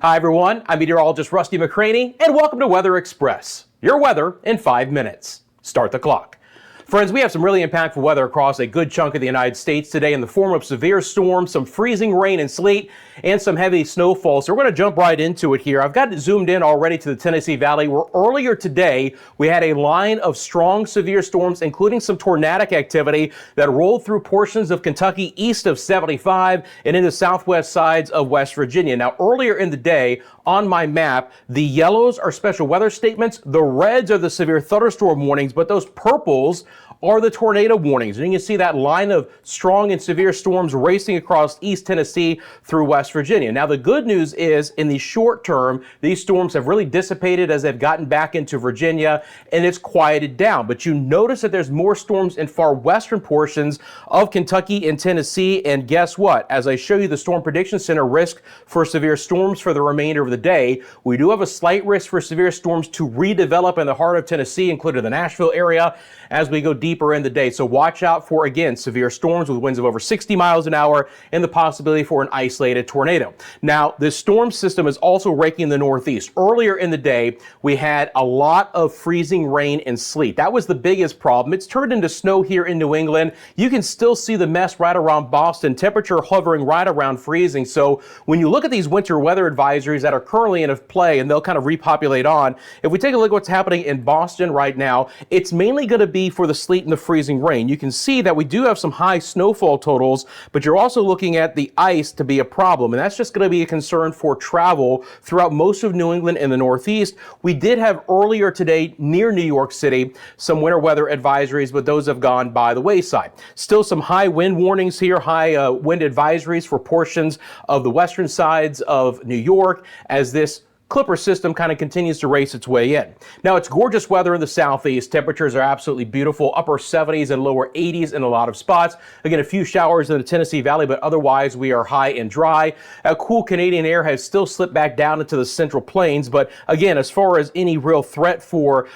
Hi everyone, I'm Meteorologist Rusty McCranie, and welcome to Weather Express. Your weather in 5 minutes. Start the clock. Friends, we have some really impactful weather across a good chunk of the United States today in the form of severe storms, some freezing rain and sleet, and some heavy snowfall. So we're going to jump right into it here. I've got it zoomed in already to the Tennessee Valley, where earlier today we had a line of strong severe storms, including some tornadic activity that rolled through portions of Kentucky east of 75 and into southwest sides of West Virginia. Now, earlier in the day on my map, the yellows are special weather statements, the reds are the severe thunderstorm warnings, but those purples are the tornado warnings. And you can see that line of strong and severe storms racing across East Tennessee through West Virginia. Now, the good news is in the short term, these storms have really dissipated as they've gotten back into Virginia and it's quieted down. But you notice that there's more storms in far western portions of Kentucky and Tennessee. And guess what? As I show you the Storm Prediction Center risk for severe storms for the remainder of the day, we do have a slight risk for severe storms to redevelop in the heart of Tennessee, including the Nashville area, as we go deeper in the day. So watch out for, again, severe storms with winds of over 60 miles an hour and the possibility for an isolated tornado. Now, this storm system is also raking the northeast. Earlier in the day, we had a lot of freezing rain and sleet. That was the biggest problem. It's turned into snow here in New England. You can still see the mess right around Boston, temperature hovering right around freezing. So when you look at these winter weather advisories that are currently in play, and they'll kind of repopulate on, if we take a look at what's happening in Boston right now, it's mainly going to be for the sleet and the freezing rain. You can see that we do have some high snowfall totals, but you're also looking at the ice to be a problem, and that's just going to be a concern for travel throughout most of New England and the Northeast. We did have earlier today near New York City some winter weather advisories, but those have gone by the wayside. Still some high wind warnings here, high wind advisories for portions of the western sides of New York as this Clipper system kind of continues to race its way in. Now, it's gorgeous weather in the southeast. Temperatures are absolutely beautiful, upper 70s and lower 80s in a lot of spots. Again, a few showers in the Tennessee Valley, but otherwise we are high and dry. Cool Canadian air has still slipped back down into the central plains, but again, as far as any real threat for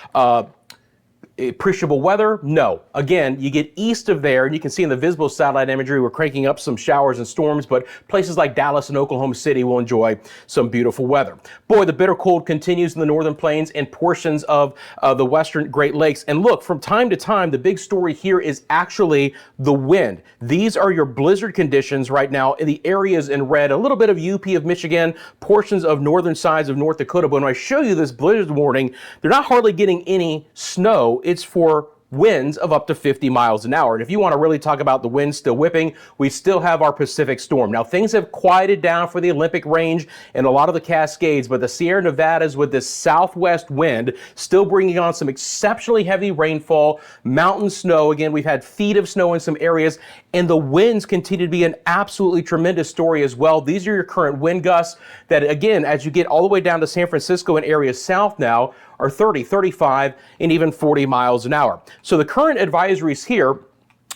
appreciable weather, no. Again, you get east of there, and you can see in the visible satellite imagery, we're cranking up some showers and storms, but places like Dallas and Oklahoma City will enjoy some beautiful weather. Boy, the bitter cold continues in the northern plains and portions of the western Great Lakes. And look, from time to time, the big story here is actually the wind. These are your blizzard conditions right now in the areas in red, a little bit of UP of Michigan, portions of northern sides of North Dakota. But when I show you this blizzard warning, they're not hardly getting any snow. It's for winds of up to 50 miles an hour. And if you want to really talk about the winds still whipping, we still have our Pacific storm. Now, things have quieted down for the Olympic range and a lot of the Cascades, but the Sierra Nevadas with this southwest wind still bringing on some exceptionally heavy rainfall, mountain snow. Again, we've had feet of snow in some areas, and the winds continue to be an absolutely tremendous story as well. These are your current wind gusts that, again, as you get all the way down to San Francisco and areas south now, are 30, 35, and even 40 miles an hour. So the current advisories here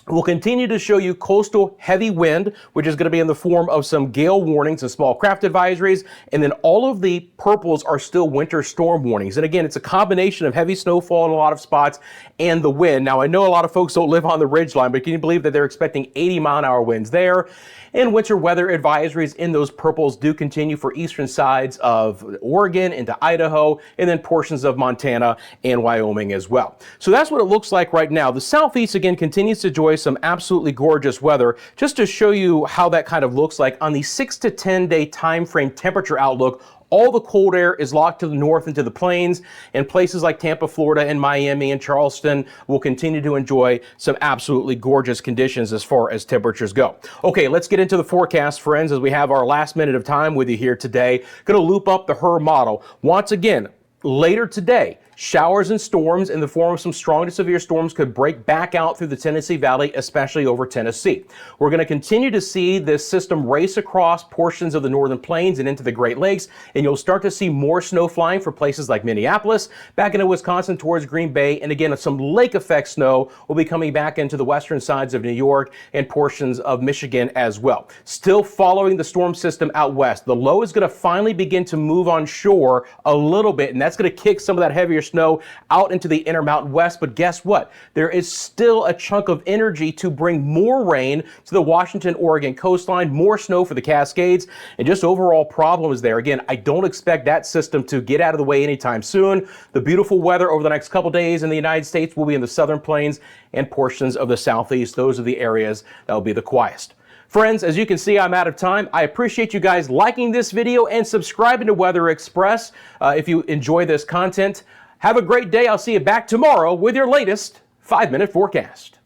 will continue to show you coastal heavy wind, which is going to be in the form of some gale warnings and small craft advisories. And then all of the purples are still winter storm warnings. And again, it's a combination of heavy snowfall in a lot of spots and the wind. Now, I know a lot of folks don't live on the ridgeline, but can you believe that they're expecting 80-mile-an-hour winds there? And winter weather advisories in those purples do continue for eastern sides of Oregon into Idaho, and then portions of Montana and Wyoming as well. So that's what it looks like right now. The southeast, again, continues to enjoy some absolutely gorgeous weather. Just to show you how that kind of looks like on the 6 to 10 day time frame temperature outlook, all the cold air is locked to the north into the plains, and places like Tampa, Florida, and Miami and Charleston will continue to enjoy some absolutely gorgeous conditions as far as temperatures go. Okay, let's get into the forecast, friends, as we have our last minute of time with you here today. Going to loop up the HRRR model. Once again, later today, showers and storms in the form of some strong to severe storms could break back out through the Tennessee Valley, especially over Tennessee. We're going to continue to see this system race across portions of the northern plains and into the Great Lakes, and you'll start to see more snow flying for places like Minneapolis, back into Wisconsin towards Green Bay, and again, some lake effect snow will be coming back into the western sides of New York and portions of Michigan as well. Still following the storm system out west, the low is going to finally begin to move on shore a little bit, and that's That's going to kick some of that heavier snow out into the Intermountain West. But guess what? There is still a chunk of energy to bring more rain to the Washington-Oregon coastline, more snow for the Cascades, and just overall problems there. Again, I don't expect that system to get out of the way anytime soon. The beautiful weather over the next couple days in the United States will be in the southern plains and portions of the southeast. Those are the areas that will be the quietest. Friends, as you can see, I'm out of time. I appreciate you guys liking this video and subscribing to Weather Express if you enjoy this content. Have a great day. I'll see you back tomorrow with your latest 5-minute forecast.